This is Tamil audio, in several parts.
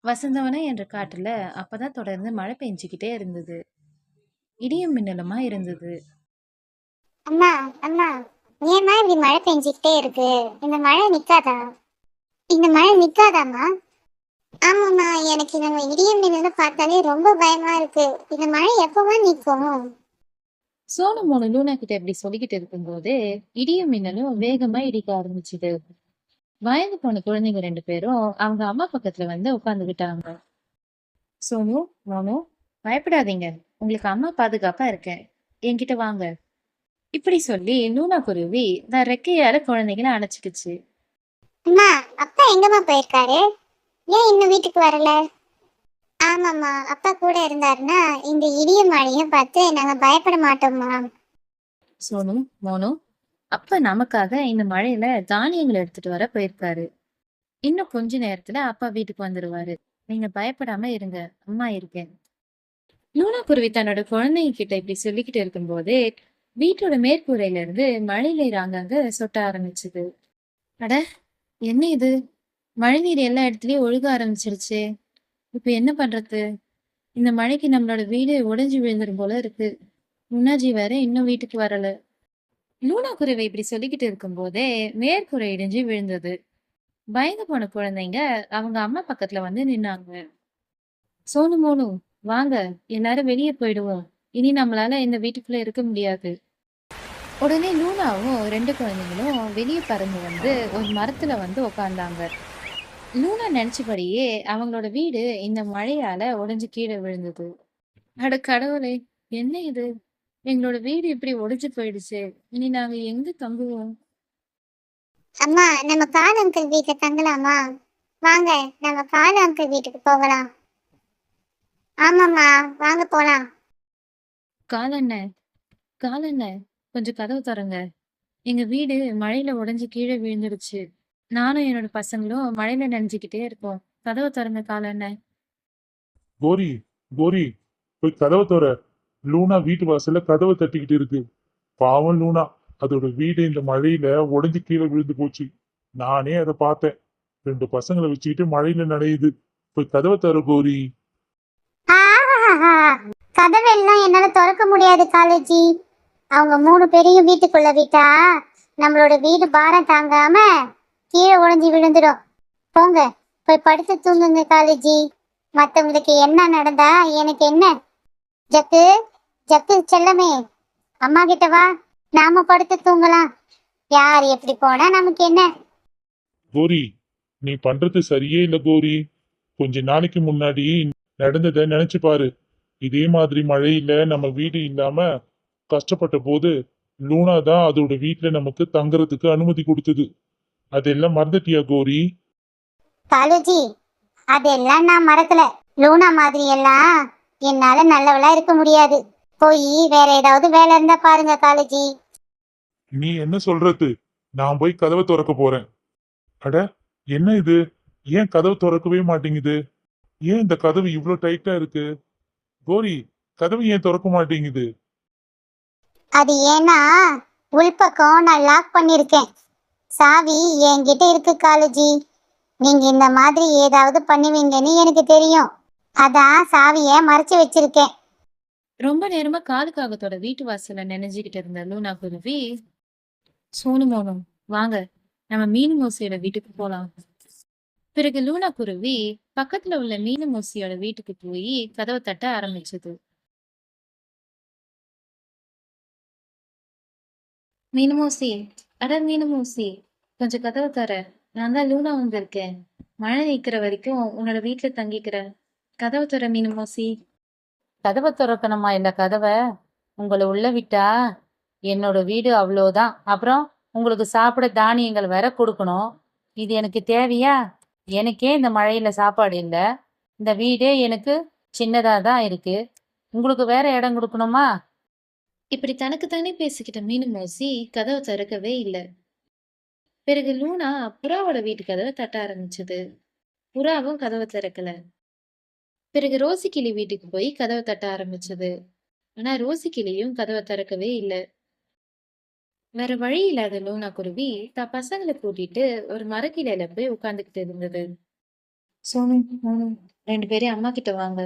வசந்தவனம் என்ற காட்டுல அப்பதான் தொடர்ந்து மழை பெஞ்சுக்கிட்டே இருந்தது. இடியும் மின்னலுமா இருந்தது. அம்மா அம்மா, ஏம்மா இப்படி மழை பெஞ்சுக்கிட்டே இருக்கு? இந்த மழை நிக்காதா? இந்த மழை நிக்காதாம்மா? ஆமாம்மா, எனக்கு நம்ம இடியும் மின்னல பார்த்தாலே ரொம்ப பயமா இருக்கு. இந்த மழை எப்பவா நிக்கும்? சோனு மோனு லூனா கிட்ட இப்படி சொல்லிக்கிட்டு இருக்கும்போது இடியும் மின்னலும் வேகமா இடிக்க ஆரம்பிச்சுது. பயந்து போன குழந்தைங்க 2 பேரும் அவங்க அம்மா பக்கத்துல வந்து உட்காந்துக்கிட்டாங்க. சோனு, மோனு, பயப்படாதீங்க, உங்களுக்கு அம்மா பாதுகாப்பா இருக்கேன், என்கிட்ட வாங்க. இப்படி சொல்லி லூனா குருவி நான் ரெக்கையால குழந்தைகளை அணைச்சுக்கிச்சு. அம்மா, அப்பா எங்கம்மா போயிருக்காரு? ஏன் இன்னும் வீட்டுக்கு வரல? ஆமாம்மா, அப்பா கூட இருந்தாருன்னா இந்த இடியும் மழையும் பார்த்து நாங்க பயப்பட மாட்டோம்மா. சோனு, மோனு, அப்ப நமக்காக இந்த மழையில தானியங்களை எடுத்துட்டு வர போயிருக்காரு. இன்னும் கொஞ்ச நேரத்துல அப்பா வீட்டுக்கு வந்துருவாரு. நீங்க பயப்படாம இருங்க, அம்மா இருக்கேன். லூனா குருவி தன்னோட குழந்தைங்க கிட்ட இப்படி சொல்லிக்கிட்டு இருக்கும்போதே வீட்டோட மேற்கூரையில இருந்து மழை நீர் அங்கங்க சொட்ட ஆரம்பிச்சுது. அட, என்ன இது? மழை நீர் எல்லா இடத்துலயும் ஒழுக ஆரம்பிச்சிருச்சு. இப்ப என்ன பண்றது? இந்த மழைக்கு நம்மளோட வீடு உடைஞ்சு விழுந்துரும் போல இருக்கு. முன்னாஜி வேற இன்னும் வீட்டுக்கு வரல. லூனா குருவி இப்படி சொல்லிக்கிட்டு இருக்கும்போதே மேற்கூரை இடிஞ்சு விழுந்தது. பயந்து போன குழந்தைங்க அவங்க அம்மா பக்கத்துல வந்து நின்னாங்க. சோனு மோனு, வாங்க, எல்லாரும் வெளியே போயிடுவோம். இனி நம்மளால இந்த வீட்டுக்குள்ள இருக்க முடியாது. உடனே லூனாவும் 2 குழந்தைங்களும் வெளியே பறந்து வந்து ஒரு மரத்துல வந்து உக்காந்தாங்க. லூனா நினைச்சபடியே அவங்களோட வீடு இந்த மழையால உடைஞ்சு கீழே விழுந்தது. அட கடவுளே, என்ன இது? எங்களோட வீடு இப்படி உடைஞ்சு போயிடுச்சு. இனி நாங்க எங்க தங்குவோம்? அம்மா, நம்ம கால் அங்கிள் வீட்டுல தங்கலாமா? வாங்க, நம்ம கால் அங்கிள் வீட்டுக்கு போகலாம். ஆமாம்மா, வாங்க போலாம். காலண்ண, காலண்ண, கொஞ்சம் கதவு தரங்க. எங்க வீடு மழையில உடைஞ்சு கீழே விழுந்துடுச்சு. நானும் என்னோட பசங்களும் மழையில நனைஞ்சுக்கிட்டே இருக்கோம். கதவு திறந்த காலண்ண. கோரி, கோரி, போய் கதவை தோற. லூனா வீட்டு வாசல்ல கதவை தட்டிக்கிட்டு இருக்கு. பாவம் லூனா, அதோட வீடு இந்த மழையில உடைஞ்சு கீழே விழுந்து போச்சு. நானே அதை பார்த்தேன். 2 பசங்களை வச்சுக்கிட்டு மழையில நனையுது. போய் கதவை தர கோரி. கதவெல்லாம் என்னால திறக்க முடியாது காலேஜி. அவங்க 3 பேரையும் வீட்டுக்குள்ள விட்டா நம்மளோட வீடு பாரம் தாங்காம கீழே உடைஞ்சு விழுந்துடும். போங்க, போய் படுத்து தூங்குங்க காலேஜி. மத்தவங்களுக்கு என்ன நடந்தா எனக்கு என்ன? ஜக்கு, ஜக்கு செல்லமே, அம்மா கிட்ட வா, நாம படுத்து தூங்கலாம். யார் எப்படி போனா நமக்கு என்ன? கோரி, நீ பண்றது சரியே இல்ல கோரி. கொஞ்ச நாளைக்கு முன்னாடி நடந்ததை நினைச்சு பாரு. இதே மாதிரி மழையில நம்ம வீடு இல்லாம கஷ்டப்பட்ட போது லூனா தான் அதோட வீட்டுல நமக்கு தங்குறதுக்கு அனுமதி கொடுத்தது. அதெல்லாம் மறந்துட்டியா கோரி? காலேஜி, அதெல்லாம் நான் மறக்கல. லூனா மாதிரி எல்லாம் என்னால நல்லவளா இருக்க முடியாது. போய் வேற ஏதாவது வேலை இருந்தா பாருங்க காலேஜி. நீ என்ன சொல்றது? நான் போய் கதவை திறக்க போறேன். அட, என்ன இது? ஏன் கதவு திறக்கவே மாட்டேங்குது? ஏன் இந்த கதவு இவ்ளோ டைட்டா இருக்கு? கோரி, கதவு ஏன் திறக்க மாட்டேங்குது? அது ஏன்னா உள்பக்கம் நான் லாக் பண்ணிருக்கேன். சாவி என்கிட்ட இருக்கு காலேஜி. நீங்க இந்த மாதிரி ஏதாவது பண்ணுவீங்கன்னு எனக்கு தெரியும். அதான் சாவிய மறைச்சு வச்சிருக்கேன். ரொம்ப நேரமா காலுக்காகத்தோட வீட்டு வாசல்ல நினைஞ்சுக்கிட்டு இருந்த லூனா குருவி, சோனு மோனு, வாங்க, நம்ம மீன் மூசியோட வீட்டுக்கு போலாம். பிறகு லூனா குருவி பக்கத்துல உள்ள மீனு மூசியோட வீட்டுக்கு போய் கதவை தட்ட ஆரம்பிச்சது. மீனு மூசி, அட மீனு மூசி, கொஞ்சம் கதவை தர. நான் தான் லூனா வந்திருக்கேன். மழை நிக்கிற வரைக்கும் உன்னோட வீட்டுல தங்கிக்கிறேன். கதவை தர மீனு மூசி. கதவை திறக்கணுமா? இல்ல கதவை உங்களை உள்ள விட்டா என்னோட வீடு அவ்வளோதான். அப்புறம் உங்களுக்கு சாப்பிட தானியங்கள் வேற கொடுக்கணும். இது எனக்கு தேவையா? எனக்கே இந்த மழையில சாப்பாடு இல்லை. இந்த வீடே எனக்கு சின்னதா தான் இருக்கு. உங்களுக்கு வேற இடம் கொடுக்கணுமா? இப்படி தனக்குத்தானே பேசிக்கிட்ட மீனு மோசி கதவை திறக்கவே இல்லை. பிறகு லூனா புறாவோட வீட்டு கதவை தட்ட ஆரம்பிச்சது. புறாவும் கதவை திறக்கல. பிறகு ரோசி கிளி வீட்டுக்கு போய் கதவை தட்ட ஆரம்பிச்சது. ஆனா ரோசி கிளியும் கதவை திறக்கவே இல்லை. வேற வழி இல்லாத லூனா குருவி தன் பசங்களை கூட்டிட்டு ஒரு மரக்கிளையில போய் உட்கார்ந்துகிட்டு இருந்தது. சோனு, மோனு, 2 பேரையும் அம்மா கிட்ட வாங்க.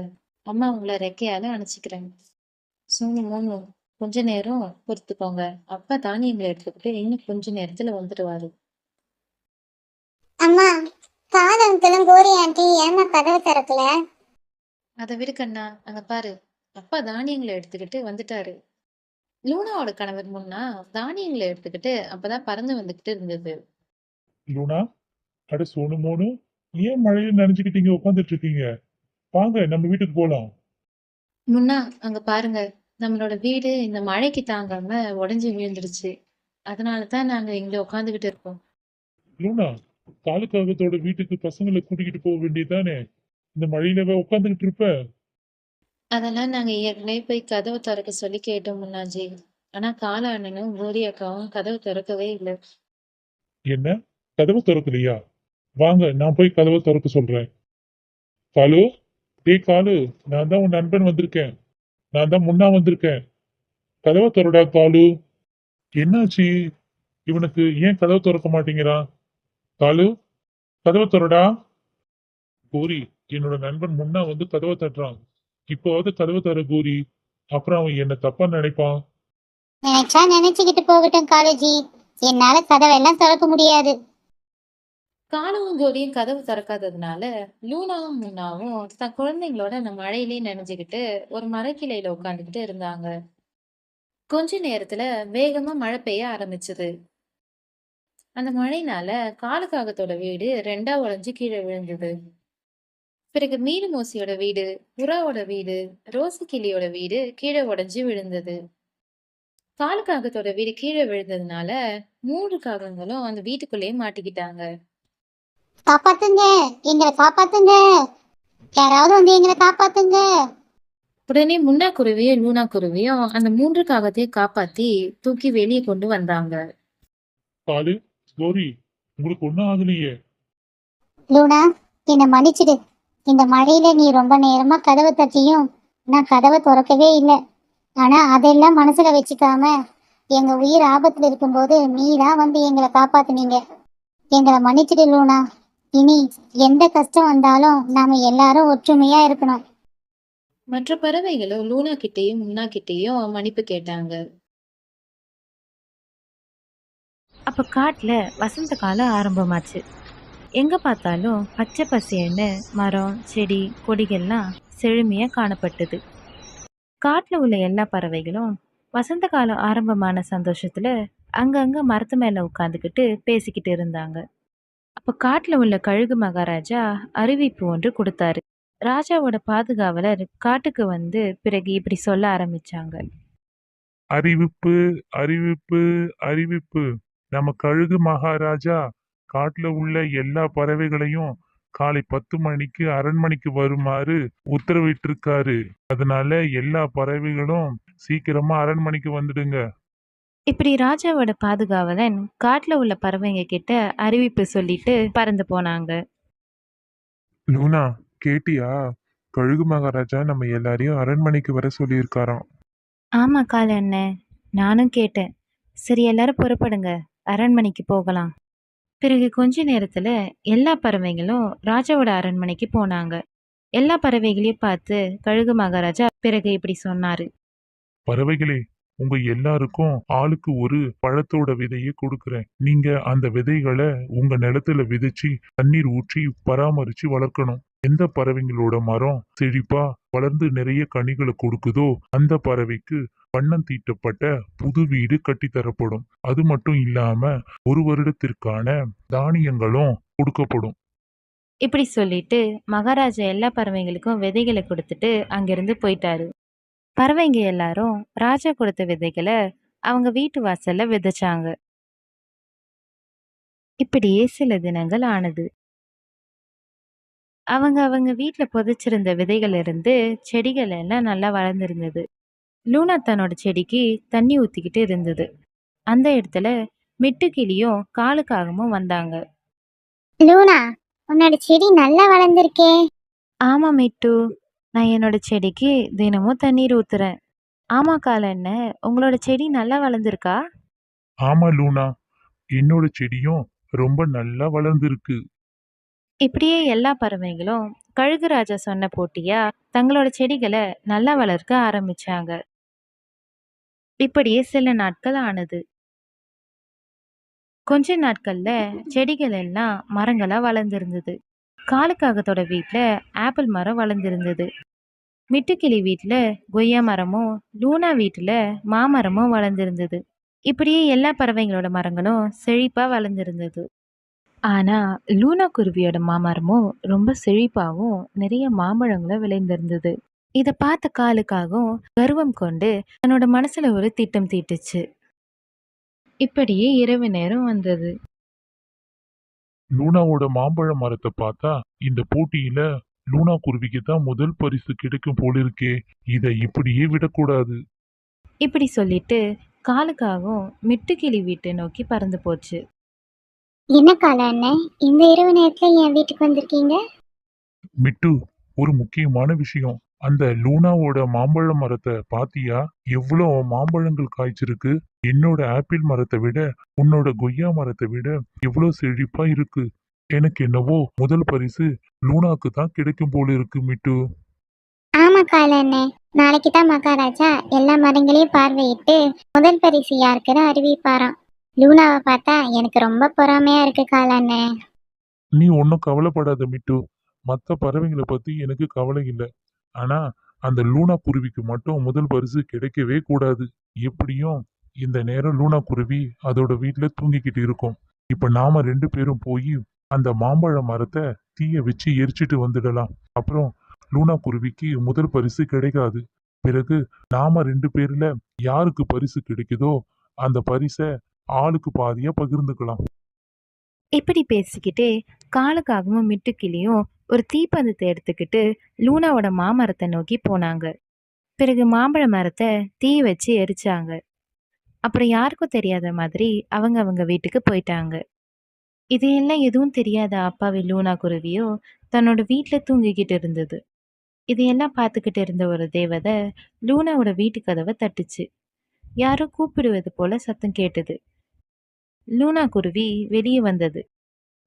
அம்மா உங்கள ரெக்கையால அணைச்சுக்கிறேன். சோனு, மோனு கொஞ்ச நேரம் பொறுத்துக்கோங்க. அப்பா தானியங்கள எடுத்துக்கிட்டு இன்னும் கொஞ்ச நேரத்துல வந்துருவாரு. அம்மா, காது அங்கிளும் கோரி ஆண்டி ஏம்மா கதவை திறக்கல? அத விடு கண்ணா, அங்க பாரு. அப்பா தானியங்கள எடுத்துக்கிட்டு வந்துட்டாரு. லூனாவோட கணவர் முன்னா தானியங்கள எடுத்துக்கிட்டு அப்பதான் பறந்து வந்துகிட்டு இருந்தது. லூனா, அட சோனு மோனு, ஏன் மழையில நனைஞ்சுக்கிட்டீங்க உட்காந்துட்டு இருக்கீங்க? வாங்க நம்ம வீட்டுக்கு போலாம். முன்னா அங்க பாருங்க. நம்மளோட வீடு இந்த மழைக்கு தாங்காம உடைஞ்சு விழுந்துருச்சு. அதனால தான் நாங்க இங்க உட்காந்துகிட்டு இருக்கோம். லூனா, காலுக்காகத்தோட வீட்டுக்கு பசங்களை கூட்டிக்கிட்டு போக வேண்டியதானே? இந்த மழையிலவே உட்காந்துக்கிட்டு இருப்ப? அதெல்லாம் நாங்க ஏற்கனவே போய் கதவு திறக்க சொல்லி கேட்டோம் முன்னாஜி. ஆனா கால அண்ணனும் கோரி அக்காவும் கதவு திறக்கவே இல்ல. என்ன, கதவு திறக்கலையா? வாங்க நான் போய் கதவை திறக்க சொல்றேன். காலு, டேய் காலு, நான் தான் உன் நண்பன் வந்திருக்கேன். நான் தான் முன்னா வந்திருக்கேன். கதவை திறடா காலு. என்னாச்சு? இவனுக்கு ஏன் கதவை திறக்க மாட்டேங்கிறான்? காலு, கதவை திறடா. கோரி, என்னோட நண்பன் முன்னா வந்து கதவை தட்டுறான். இப்போவாவது கதவை தர கோரி. அப்புறம் அவன் என்ன தப்பா நினைப்பான். நினைச்சா நினைச்சுக்கிட்டு போகட்டும் காலேஜி. என்னால கதவெல்லாம் திறக்க முடியாது. காலுவும் கோரியும் கதவு திறக்காததுனால லூனாவும் முன்னாவும் தன் குழந்தைங்களோட அந்த மழையிலேயே நனைஞ்சுக்கிட்டு ஒரு மரக்கிளையில உட்காந்துக்கிட்டு இருந்தாங்க. கொஞ்ச நேரத்துல வேகமா மழை பெய்ய ஆரம்பிச்சது. அந்த மழைனால காலுக்காகத்தோட வீடு 2ஆ உடைஞ்சு கீழே விழுந்தது. பிறகு மீனு மோசியோட வீடு, புறாவோட வீடு, ரோசி கிளியோட வீடு கீழே உடைஞ்சு விழுந்தது. காலுக்காகத்தோட வீடு கீழே விழுந்ததுனால 3 காகங்களும் அந்த வீட்டுக்குள்ளேயே மாட்டிக்கிட்டாங்க. காப்பாத்துங்க, எங்களை காப்பாத்துங்க, யாராவது வந்து எங்களை காப்பாத்துங்க. உடனே முன்னா குருவியும் லூனா குருவியும் அந்த 3 காகத்தையும் காப்பாத்தி தூக்கி வெளியே கொண்டு வந்தாங்க. காலு, கோரி, உங்களுக்கு ஒண்ணும் ஆகலையே? லூனா, என்னை மன்னிச்சிடு. இந்த மழையில நீ ரொம்ப நேரமா கதவை தட்டியும் நான் கதவை திறக்கவே இல்லை. ஆனா அதெல்லாம் மனசுல வச்சுக்காம எங்க உயிர் ஆபத்துல இருக்கும்போது நீ தான் வந்து எங்களை காப்பாத்துனீங்க. எங்களை மன்னிச்சிடு லூனா. இனி எந்த கஷ்டம் வந்தாலும் நாம எல்லாரும் ஒற்றுமையா இருக்கணும். மற்ற பறவைகளும் லூனா கிட்டேயும் முன்னா கிட்டேயும் மன்னிப்பு கேட்டாங்க. அப்ப காட்டுல வசந்த காலம் ஆரம்பமாச்சு. எங்க பார்த்தாலும் பச்சை பசேல்னு மரம், செடி, கொடிகள்லாம் செழுமையா காணப்பட்டது. காட்டுல உள்ள எல்லா பறவைகளும் வசந்த காலம் ஆரம்பமான சந்தோஷத்துல அங்கங்க மரத்து மேல உட்காந்துக்கிட்டு பேசிக்கிட்டு இருந்தாங்க. அப்ப காட்டுல உள்ள கழுகு மகாராஜா அறிவிப்பு ஒன்று கொடுத்தாரு. ராஜாவோட பாதுகாவலர் காட்டுக்கு வந்து பிறகு இப்படி சொல்ல ஆரம்பிச்சாங்க. அறிவிப்பு, அறிவிப்பு, அறிவிப்பு. நம்ம கழுகு மகாராஜா காட்டுல உள்ள எல்லா பறவைகளையும் காலை 10 மணிக்கு அரண்மனைக்கு வருமாறு உத்தரவிட்டிருக்காரு. அதனால எல்லா பறவைகளும் சீக்கிரமா அரண்மனைக்கு வந்துடுங்க. இப்படி ராஜாவோட பாதுகாவலன் காட்டுல உள்ள பறவைங்க கிட்ட அறிவிப்பு சொல்லிட்டு பறந்து போனாங்க. லூனா, கேட்டியா? கழுகு மகாராஜா நம்ம எல்லாரையும் அரண்மனைக்கு வர சொல்லியிருக்காராம். ஆமா கால அண்ணன், நானும் கேட்டேன். சரி எல்லாரும் புறப்படுங்க, அரண்மனைக்கு போகலாம். பிறகு கொஞ்ச நேரத்துல எல்லா பறவைகளும் ராஜாவோட அரண்மனைக்கு போனாங்க. எல்லா பறவைகளையும் பார்த்து கழுகு மகாராஜா பிறகு இப்படி சொன்னாரு. பறவைகளே, உங்க எல்லாருக்கும் ஆளுக்கு ஒரு பழத்தோட விதையை கொடுக்குறேன். நீங்க அந்த விதைகளை உங்க நிலத்துல விதைச்சு தண்ணீர் ஊற்றி பராமரிச்சு வளர்க்கணும். எந்த பறவைங்களோட மரம் செழிப்பா வளர்ந்து நிறைய கனிகளை கொடுக்குதோ அந்த பறவைக்கு வண்ணம் தீட்டப்பட்ட புது வீடு கட்டி தரப்படும். அது மட்டும் இல்லாம 1 வருடத்திற்கான தானியங்களும் கொடுக்கப்படும். இப்படி சொல்லிட்டு மகாராஜா எல்லா பறவைகளுக்கும் விதைகளை கொடுத்துட்டு அங்கிருந்து போயிட்டாரு. பறவைங்க எல்லாரும் ராஜா கொடுத்த விதைகளை அவங்க வீட்டு வாசல்ல விதைச்சாங்க. இப்படியே சில தினங்கள் ஆனது. அவங்க அவங்க வீட்ல புதைச்சிருந்த விதைகள் இருந்து செடிகள் எல்லாம் நல்லா வளர்ந்திருந்தது. லூனா தன்னோட செடிக்கு தண்ணி ஊத்திக்கிட்டு இருந்தது. அந்த இடத்துல மிட்டுக்கிளியும் காலுக்காகவும் வந்தாங்க. லூனா, உன்னோட செடி நல்லா வளர்ந்துருக்கே. ஆமா மிட்டு, நான் என்னோட செடிக்கு தினமும் தண்ணீர் ஊத்துறேன். ஆமா கால என்ன, உங்களோட செடி நல்லா வளர்ந்துருக்கா? ஆமா லூனா, என்னோட செடியும் ரொம்ப நல்லா வளர்ந்துருக்கு. இப்படியே எல்லா பறவைகளும் கழுகு ராஜா சொன்ன போட்டியா தங்களோட செடிகளை நல்லா வளர்க்க ஆரம்பிச்சாங்க. இப்படியே சில நாட்கள் ஆனது. கொஞ்ச நாட்கள்ல செடிகள் எல்லாம் மரங்களா வளர்ந்திருந்தது. காலுக்காகத்தோட வீட்ல ஆப்பிள் மரம் வளர்ந்திருந்தது. மிட்டுக்கிளி வீட்ல கொய்யா மரமும், லூனா வீட்ல மாமரமும் வளர்ந்திருந்தது. இப்படியே எல்லா பறவைங்களோட மரங்களும் செழிப்பா வளர்ந்திருந்தது. ஆனா லூனா குருவியோட மாமரமும் ரொம்ப செழிப்பாவும் நிறைய மாம்பழங்களும் விளைந்திருந்தது. இத பார்த்த காலுக்காகவும் கர்வம் கொண்டு தன்னோட மனசுல ஒரு திட்டம் தீட்டுச்சு. இப்படியே இரவு நேரம் வந்தது. லூனாவோட மாம்பழ மரத்தை பார்த்தா இந்த போட்டியில லூனா குருவிக்கு தான் முதல் பரிசு கிடைக்கும் போல இருக்கே. இதை இப்படியே விடக்கூடாது. இப்படி சொல்லிட்டு காலுக்காகவும் மிட்டுக்கிளி வீட்டை நோக்கி பறந்து போச்சு. என்ன கால அண்ணன், இந்த இரவு நேரத்துல என் வீட்டுக்கு வந்திருக்கீங்க? மிட்டு, ஒரு முக்கியமான விஷயம். அந்த லூனாவோட மாம்பழ மரத்தை பாத்தியா? எவ்வளவு மாம்பழங்கள் காய்ச்சிருக்கு. என்னோட ஆப்பிள் மரத்தை விட உன்னோட கொய்யா மரத்தை விட எவ்வளவு செழிப்பா இருக்கு. எனக்கு என்னவோ முதல் பரிசு லூனாக்கு தான் கிடைக்கும் போல இருக்கு மிட்டு. ஆமா கால அண்ணன், நாளைக்கு தான் மகாராஜா எல்லா மரங்களையும் பார்வையிட்டு முதல் பரிசு யாருக்குன்னு அறிவிப்பாராம். லூனாவை பார்த்தா எனக்கு ரொம்ப பொறாமையா இருக்கு கால அண்ணன். நீ ஒன்னும் கவலைப்படாத மிட்டு. மத்த பறவைங்களை பத்தி எனக்கு கவலை இல்லை. ஆனா அந்த லூனா குருவிக்கு மட்டும் முதல் பரிசு கிடைக்கவே கூடாது. எப்படியும் இந்த நேரம் லூனா குருவி அதோட வீட்டுல தூங்கிக்கிட்டு இருக்கும். இப்ப நாம 2 பேரும் போய் அந்த மாம்பழ மரத்தை தீய வச்சு எரிச்சிட்டு வந்துடலாம். அப்புறம் லூனா குருவிக்கு முதல் பரிசு கிடைக்காது. பிறகு நாம 2 பேர்ல யாருக்கு பரிசு கிடைக்குதோ அந்த பரிசை ஆளுக்கு பாதியா பகிர்ந்துக்கலாம். இப்படி பேசிக்கிட்டே காலுக்காகவும் மிட்டுக்கிளியும் ஒரு தீப்பந்தத்தை எடுத்துக்கிட்டு லூனாவோட மாமரத்தை நோக்கி போனாங்க. பிறகு மாம்பழ மரத்தை தீ வச்சு எரிச்சாங்க. அப்புறம் யாருக்கும் தெரியாத மாதிரி அவங்க அவங்க வீட்டுக்கு போயிட்டாங்க. இதையெல்லாம் எதுவும் தெரியாத அப்பாவி லூனா குருவியோ தன்னோட வீட்டுல தூங்கிக்கிட்டு இருந்தது. இதையெல்லாம் பார்த்துக்கிட்டு இருந்த ஒரு தேவதை லூனாவோட வீட்டு கதவை தட்டுச்சு. யாரோ கூப்பிடுவது போல சத்தம் கேட்டது. லூனா குருவி வெளியே வந்தது.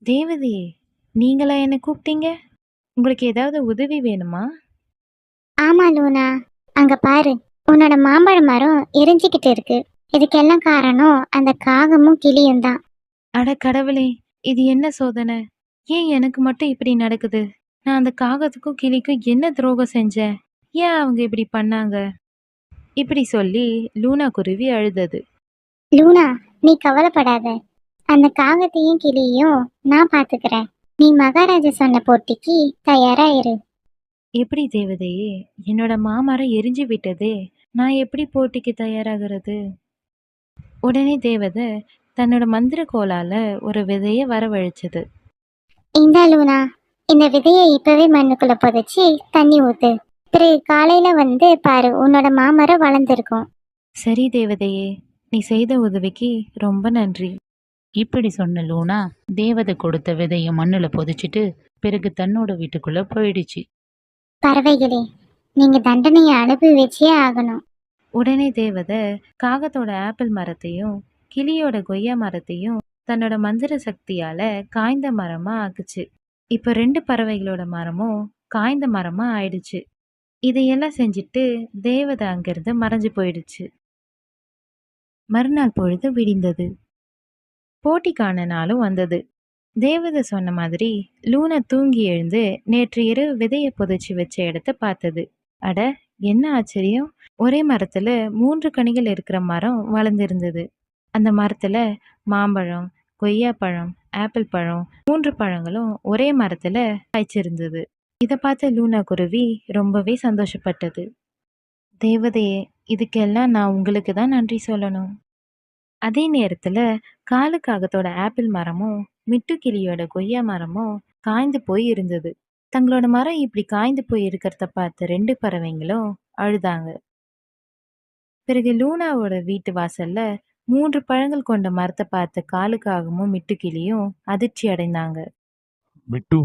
தேவதையே, நீங்களா என்ன கூப்பிட்டீங்க? உங்களுக்கு ஏதாவது உதவி வேணுமா? ஆமா லூனா, அங்க பாரு, உன்னோட மாம்பழ மரம் எரிஞ்சுக்கிட்டு இருக்கு. இதுக்கெல்லாம் காரணம் அந்த காகமும் கிளியும் தான். அட கடவுளே, இது என்ன சோதனை? ஏன் எனக்கு மட்டும் இப்படி நடக்குது? நான் அந்த காகத்துக்கும் கிளிக்கும் என்ன துரோகம் செஞ்சேன்? ஏன் அவங்க இப்படி பண்ணாங்க? இப்படி சொல்லி லூனா குருவி அழுதது. லூனா, நீ கவலைப்படாத. அந்த காகத்தையும் கிளியையும் நான் பாத்துக்கிறேன். நீ மகாராஜா சொன்ன போட்டிக்கு தயாரா இரு. எப்படி தேவதையே, என்னோட மாமரம் எரிஞ்சு விட்டதே, நான் எப்படி போட்டிக்கு தயாராகிறது? உடனே தேவதை தன்னோட மந்திர கோலால ஒரு விதைய வரவழைச்சது. இந்தா லூனா, இந்த விதையை இப்பவே மண்ணுக்குள்ள புதைச்சி தண்ணி ஊத்து. பிறகு காலையில வந்து பாரு, உன்னோட மாமரம் வளர்ந்துருக்கும். சரி தேவதையே, நீ செய்த உதவிக்கு ரொம்ப நன்றி. இப்படி சொன்ன லூனா தேவதை கொடுத்த விதைய மண்ணுல புதைச்சிட்டு பிறகு தன்னோட வீட்டுக்குள்ள போயிடுச்சு. பறவைகளே, நீங்க தண்டனையை அனுபவிச்சே ஆகணும். உடனே தேவதை காகத்தோட ஆப்பிள் மரத்தையும் கிளியோட கொய்யா மரத்தையும் தன்னோட மந்திர சக்தியால காய்ந்த மரமா ஆக்குச்சு. இப்ப 2 பறவைகளோட மரமும் காய்ந்த மரமா ஆயிடுச்சு. இதையெல்லாம் செஞ்சுட்டு தேவதை அங்கிருந்து மறைஞ்சு போயிடுச்சு. மறுநாள் பொழுது விடிந்தது. போட்டிக்கான நாளும் வந்தது. தேவதை சொன்ன மாதிரி லூனா தூங்கி எழுந்து நேற்று இரவு விதைய புதைச்சி வச்ச இடத்த பார்த்தது. அட, என்ன ஆச்சரியம்! ஒரே மரத்துல 3 கனிகள் இருக்கிற மரம் வளர்ந்திருந்தது. அந்த மரத்துல மாம்பழம், கொய்யாப்பழம், ஆப்பிள் பழம் 3 பழங்களும் ஒரே மரத்துல காய்ச்சிருந்தது. இத பார்த்த லூனா குருவி ரொம்பவே சந்தோஷப்பட்டது. தேவதையே, இதுக்கெல்லாம் நான் உங்களுக்கு தான் நன்றி சொல்லணும். அதே நேரத்துல காலுக்காகத்தோட ஆப்பிள் மரமும் மிட்டுக்கிளியோட கொய்யா மரமும் காய்ந்து போய் இருந்தது. தங்களோட மரம் இப்படி காய்ந்து போய் இருக்கிறத பார்த்த 2 பறவைங்களும் அழுதாங்க. பிறகு லூனாவோட வீட்டு வாசல்ல 3 பழங்கள் கொண்ட மரத்தை பார்த்த காலுக்காகவும் மிட்டுக்கிளியும் அதிர்ச்சி அடைந்தாங்க. மிட்டு,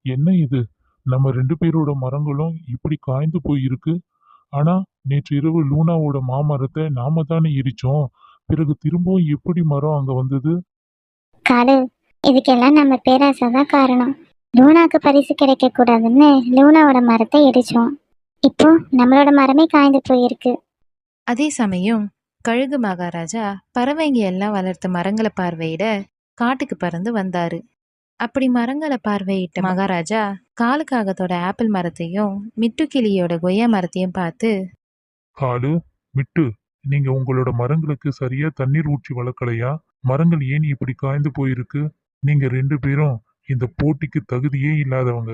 என்ன இது? நம்ம 2 பேரோட மரங்களும் இப்படி காய்ந்து போயிருக்கு. ஆனா நேற்று இரவு லூனாவோட மாமரத்தை நாம தானே எரிச்சோம். பிறகு திரும்பவும் எப்படி மரம் அங்க வந்தது? காடு, இதுக்கெல்லாம் நம்ம பேராசை தான் காரணம். லூனாக்கு பரிசு கிடைக்க கூடாதுன்னு லூனாவோட மரத்தை இடிச்சோம். இப்போ நம்மளோட மரமே காய்ந்து போயிருக்கு. அதே சமயம் கழுகு மகாராஜா பறவைங்க எல்லாம் வளர்த்த மரங்களை பார்வையிட காட்டுக்கு பறந்து வந்தாரு. அப்படி மரங்களை பார்வையிட்ட மகாராஜா காலுக்காகத்தோட ஆப்பிள் மரத்தையும் மிட்டுக்கிளியோட கொய்யா மரத்தையும் பார்த்து, காலு, மிட்டு, நீங்க உங்களோட மரங்களுக்கு சரியா தண்ணீர் ஊற்றி வளர்க்கலையா? மரங்கள் ஏன் இப்படி காய்ந்து போயிருக்கு? நீங்க 2 பேரும் இந்த போட்டிக்கு தகுதியே இல்லாதவங்க.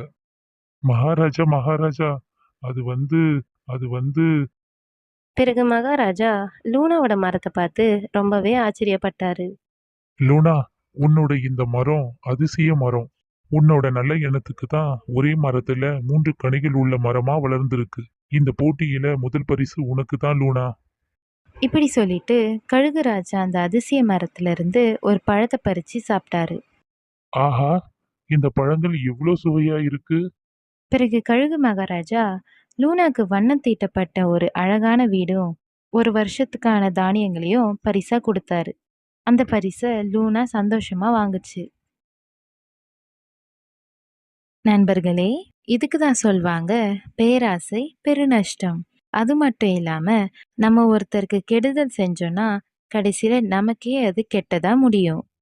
மகாராஜா, மகாராஜா, அது வந்து அது வந்து பிறகு மகாராஜா லூனாவோட மரத்தை பார்த்து ரொம்பவே ஆச்சரியப்பட்டாரு. லூனா, உன்னோட இந்த மரம் அதிசய மரம். உன்னோட நல்ல எண்ணத்துக்கு தான் ஒரே மரத்துல 3 கனிகள் உள்ள மரமா வளர்ந்திருக்கு. இந்த போட்டியில முதல் பரிசு உனக்கு தான் லூனா. இப்படி சொல்லிட்டு கழுகு ராஜா அந்த அதிசய மரத்துல இருந்து ஒரு பழத்தை பறிச்சு சாப்பிட்டாரு. ஆஹா, இந்த பழங்கள் இவ்ளோ சுவையா இருக்கு. பிறகு கழுகு மகாராஜா லூனாக்கு வண்ணம் தீட்டப்பட்ட ஒரு அழகான வீடும் 1 வருஷத்துக்கான தானியங்களையும் பரிசா கொடுத்தாரு. அந்த பரிசை லூனா சந்தோஷமா வாங்குச்சு. நண்பர்களே, இதுக்கு தான் சொல்வாங்க, பேராசை பெருநஷ்டம். அது மட்டும் இல்லாம நம்ம ஒருத்தருக்கு கெடுதல் செஞ்சோம்னா கடைசியில நமக்கே அது கெட்டதா முடியும்.